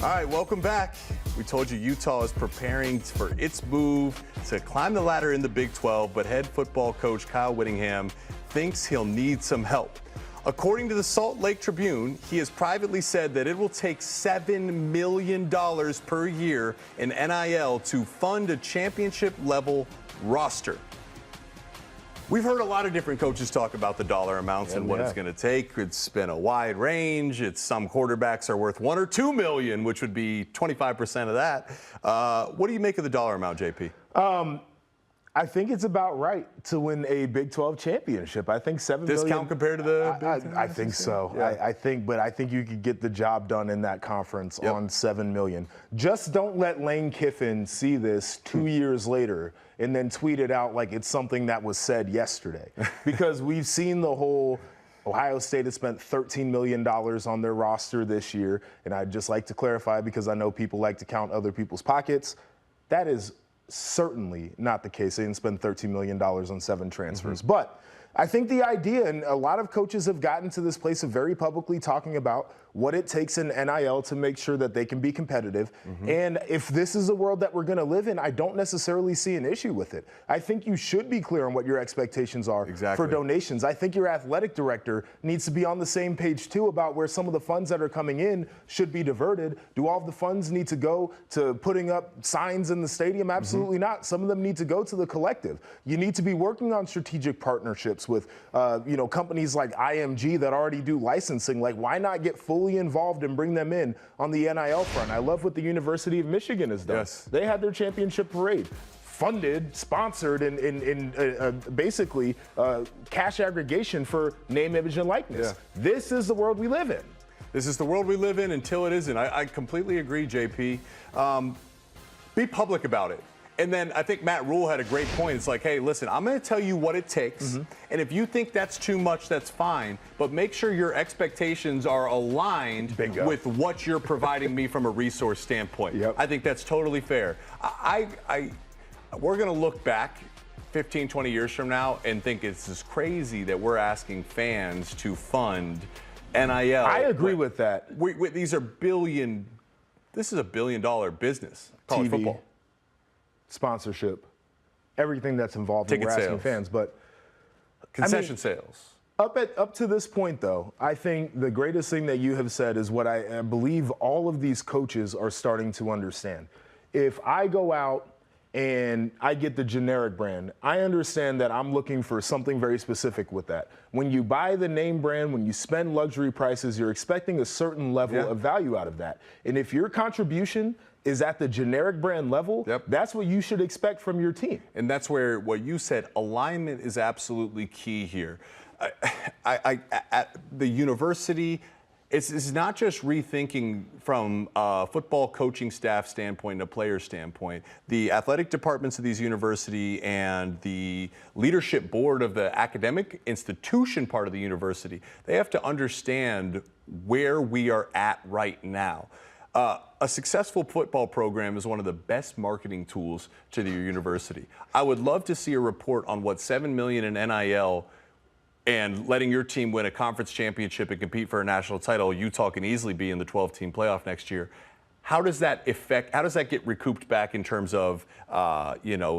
C: All right, welcome back. We told you Utah is preparing for its move to climb the ladder in the Big 12, but head football coach Kyle Whittingham thinks he'll need some help. According to the Salt Lake Tribune, he has privately said that it will take $7 million per year in NIL to fund a championship-level roster. We've heard a lot of different coaches talk about the dollar amounts and what it's going to take. It's been a wide range. Some quarterbacks are worth $1 or $2 million, which would be 25% of that. What do you make of the dollar amount, JP?
B: I think it's about right to win a Big 12 championship. I think $7 million.
C: Discount compared to the Big 10?
B: I think so. Yeah. But I think you could get the job done in that conference on $7 million. Just don't let Lane Kiffin see this 2 years later and then tweet it out like it's something that was said yesterday. Because we've seen the whole Ohio State has spent $13 million on their roster this year. And I'd just like to clarify, because I know people like to count other people's pockets, that is certainly not the case. They didn't spend $13 million on 7 transfers. But I think the idea, and a lot of coaches have gotten to this place of very publicly talking about what it takes in NIL to make sure that they can be competitive. And if this is a world that we're going to live in, I don't necessarily see an issue with it. I think you should be clear on what your expectations are for donations. I think your athletic director needs to be on the same page, too, about where some of the funds that are coming in should be diverted. Do all of the funds need to go to putting up signs in the stadium? Absolutely not. Some of them need to go to the collective. You need to be working on strategic partnerships with companies like IMG that already do licensing. Like, why not get fully involved and bring them in on the NIL front? I love what the University of Michigan has done. They had their championship parade funded, sponsored, and basically cash aggregation for name, image, and likeness. This is the world we live in.
C: This is the world we live in until it isn't. I completely agree, JP. Be public about it. And then I think Matt Rule had a great point. It's like, hey, listen, I'm going to tell you what it takes. And if you think that's too much, that's fine. But make sure your expectations are aligned with what you're providing me from a resource standpoint. I think that's totally fair. We're going to look back 15, 20 years from now and think it's just crazy that we're asking fans to fund NIL.
B: I agree with that.
C: This is a $1 billion business, college football.
B: Sponsorship, everything that's involved in asking fans, but
C: concession sales.
B: Up to this point, though, I think the greatest thing that you have said is what I believe all of these coaches are starting to understand. If I go out and I get the generic brand, I understand that I'm looking for something very specific with that. When you buy the name brand, when you spend luxury prices, you're expecting a certain level of value out of that. And if your contribution is at the generic brand level, that's what you should expect from your team. And
C: that's where what you said, alignment is absolutely key here. At the university, it's not just rethinking from a football coaching staff standpoint and a player standpoint. The athletic departments of these universities and the leadership board of the academic institution part of the university, they have to understand where we are at right now. A successful football program is one of the best marketing tools to your university. I would love to see a report on what $7 million in NIL and letting your team win a conference championship and compete for a national title. Utah can easily be in the 12-team playoff next year. How does that get recouped back in terms of,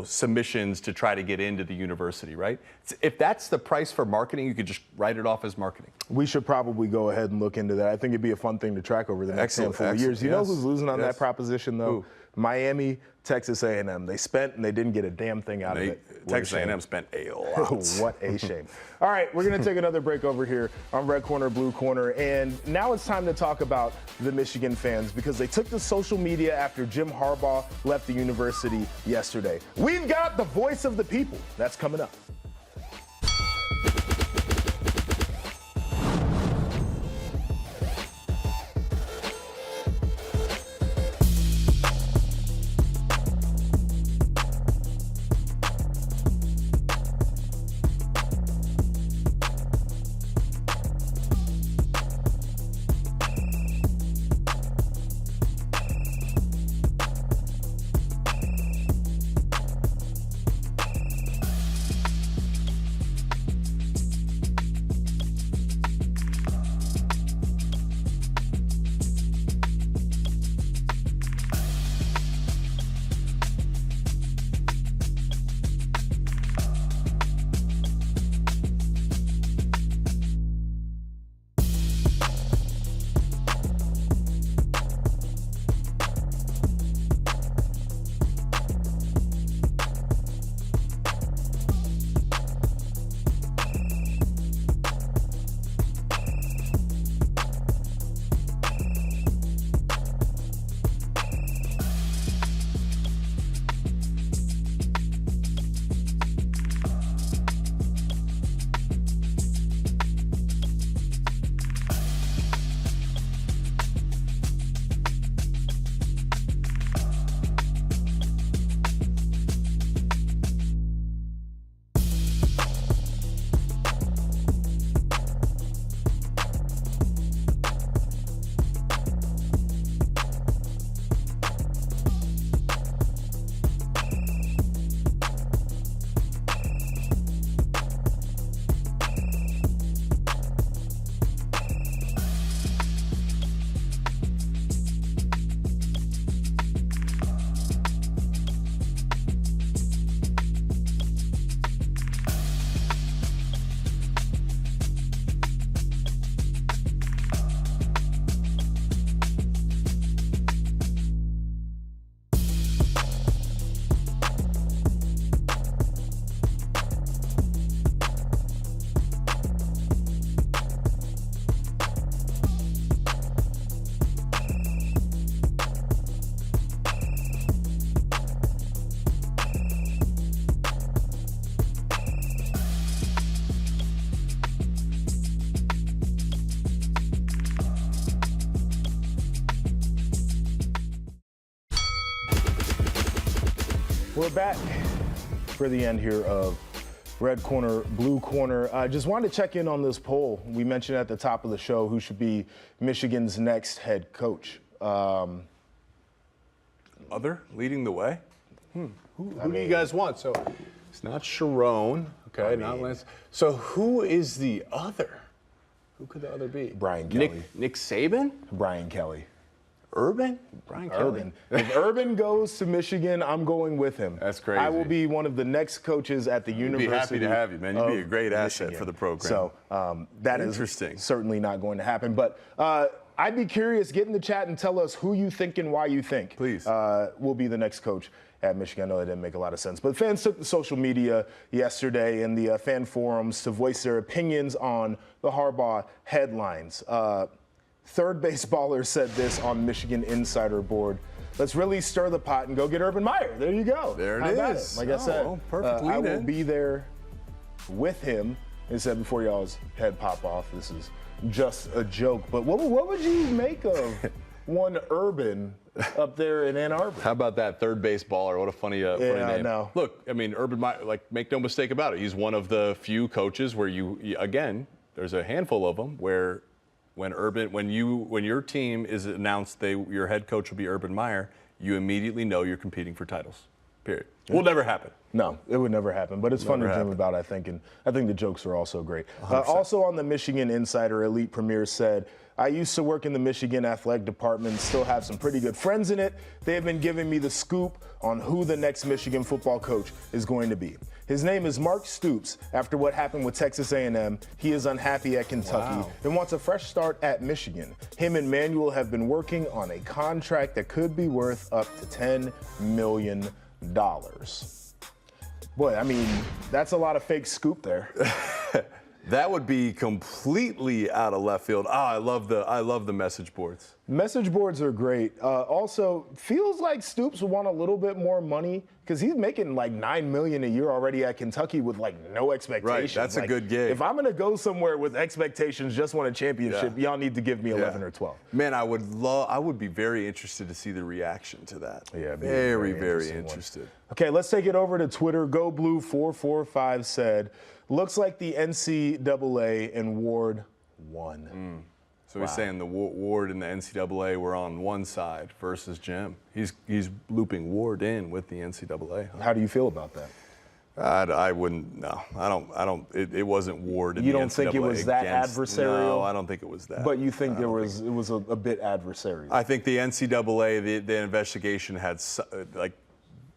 C: submissions to try to get into the university, right? If that's the price for marketing, you could just write it off as marketing.
B: We should probably go ahead and look into that. I think it'd be a fun thing to track over the next handful of years. You know who's losing on that proposition, though? Who? Miami, Texas A&M. They spent and they didn't get a damn thing out of it.
C: Texas A&M spent a lot.
B: What a shame. All right, we're going to take another break over here on Red Corner, Blue Corner. And now it's time to talk about the Michigan fans because they took to social media after Jim Harbaugh left the university yesterday. We've got the voice of the people. That's coming up. We're back for the end here of Red Corner, Blue Corner. I just wanted to check in on this poll. We mentioned at the top of the show who should be Michigan's next head coach.
C: Other leading the way? Who do you guys want? So it's not Sharon, okay, not Lance. So who is the other? Who could the other be?
B: Brian Kelly.
C: Nick Saban?
B: Brian Kelly.
C: Urban? Brian Kelly.
B: Urban. If Urban goes to Michigan, I'm going with him.
C: That's crazy.
B: I will be one of the next coaches at the University.
C: Be happy to have you, man. You'd be a great asset
B: Michigan.
C: for the program.
B: So that is
C: Interesting.
B: certainly not going to happen. But I'd be curious, get in the chat and tell us who you think and why you think
C: Please.
B: will be the next coach at Michigan. I know that didn't make a lot of sense. But fans took to social media yesterday and the fan forums to voice their opinions on the Harbaugh headlines. Third Base Baller said this on Michigan Insider Board. Let's really stir the pot and go get Urban Meyer. There you go.
C: There it
B: How about
C: is.
B: Like I said,
C: Perfect
B: I will
C: lead-in.
B: be there with him. He said before y'all's head pop off, this is just a joke. But what would you make of one Urban up there in Ann Arbor?
C: How about that Third Base Baller? What a funny name.
B: I know.
C: Look, I mean, Urban Meyer, like, make no mistake about it. He's one of the few coaches where again, there's a handful of them where when your team is announced your head coach will be Urban Meyer, you immediately know you're competing for titles. Period. Will never happen.
B: No, it would never happen. But it's fun to
C: Never
B: dream
C: happen.
B: about, I think. And I think the jokes are also great. Also on the Michigan Insider, Elite Premier said, I used to work in the Michigan athletic department, still have some pretty good friends in it. They have been giving me the scoop on who the next Michigan football coach is going to be. His name is Mark Stoops. After what happened with Texas A&M, he is unhappy at Kentucky and wants a fresh start at Michigan. Him and Manuel have been working on a contract that could be worth up to $10 million. Boy, I mean, that's a lot of fake scoop there.
C: That would be completely out of left field. I love the message boards.
B: Message boards are great. Also, feels like Stoops would want a little bit more money because he's making like $9 million a year already at Kentucky with like no expectations.
C: Right, that's a good gig.
B: If I'm gonna go somewhere with expectations, just won a championship, y'all need to give me 11 or 12.
C: Man, I would be very interested to see the reaction to that.
B: Yeah, it'd be a
C: very,
B: very
C: very
B: interesting one.
C: interested.
B: Okay, let's take it over to Twitter. GoBlue445 said, looks like the NCAA and Ward won.
C: So he's saying the Ward and the NCAA were on one side versus Jim. He's looping Ward in with the NCAA. Huh?
B: How do you feel about that?
C: I wouldn't. No, I don't. It wasn't Ward. In
B: You
C: the
B: don't think it
C: NCAA
B: was that
C: against-
B: adversarial?
C: No, I don't think it was that.
B: But you think it was a bit adversarial?
C: I think the NCAA, the investigation had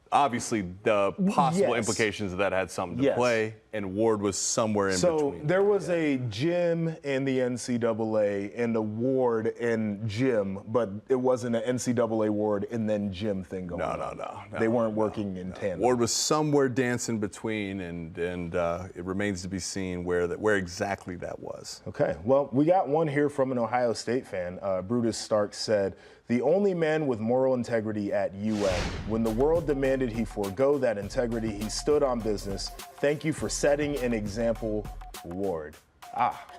C: obviously the possible
B: Yes.
C: implications of that had something to
B: Yes.
C: play, and Ward was somewhere in
B: So
C: between.
B: there was a Jim in the NCAA and a Ward and Jim, but it wasn't an NCAA Ward and then Jim thing going on.
C: No.
B: They weren't working in tandem.
C: Ward was somewhere dancing between, and it remains to be seen where exactly that was.
B: Okay, well, we got one here from an Ohio State fan. Brutus Stark said, the only man with moral integrity at UN. When the world demanded he forego that integrity, he stood on business. Thank you for setting an example, Ward.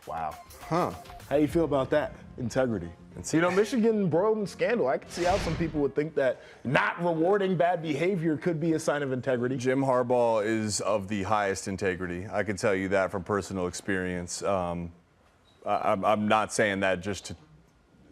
B: Wow. How do you feel about that? Integrity. You know, Michigan embroiled in scandal. I can see how some people would think that not rewarding bad behavior could be a sign of integrity.
C: Jim Harbaugh is of the highest integrity. I can tell you that from personal experience. I'm not saying that just to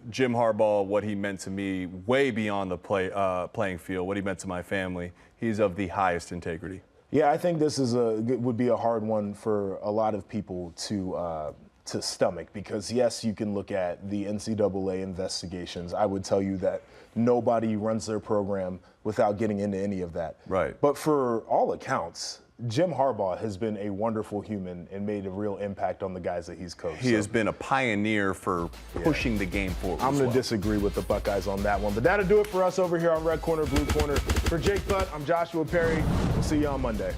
C: Jim Harbaugh, what he meant to me, way beyond the playing field, what he meant to my family. He's of the highest integrity.
B: Yeah, I think this would be a hard one for a lot of people to stomach because, yes, you can look at the NCAA investigations. I would tell you that nobody runs their program without getting into any of that.
C: Right.
B: But for all accounts, Jim Harbaugh has been a wonderful human and made a real impact on the guys that he's coached.
C: He has been a pioneer for pushing the game forward.
B: I'm going to disagree with the Buckeyes on that one. But that'll do it for us over here on Red Corner, Blue Corner. For Jake Butt, I'm Joshua Perry. We'll see you on Monday.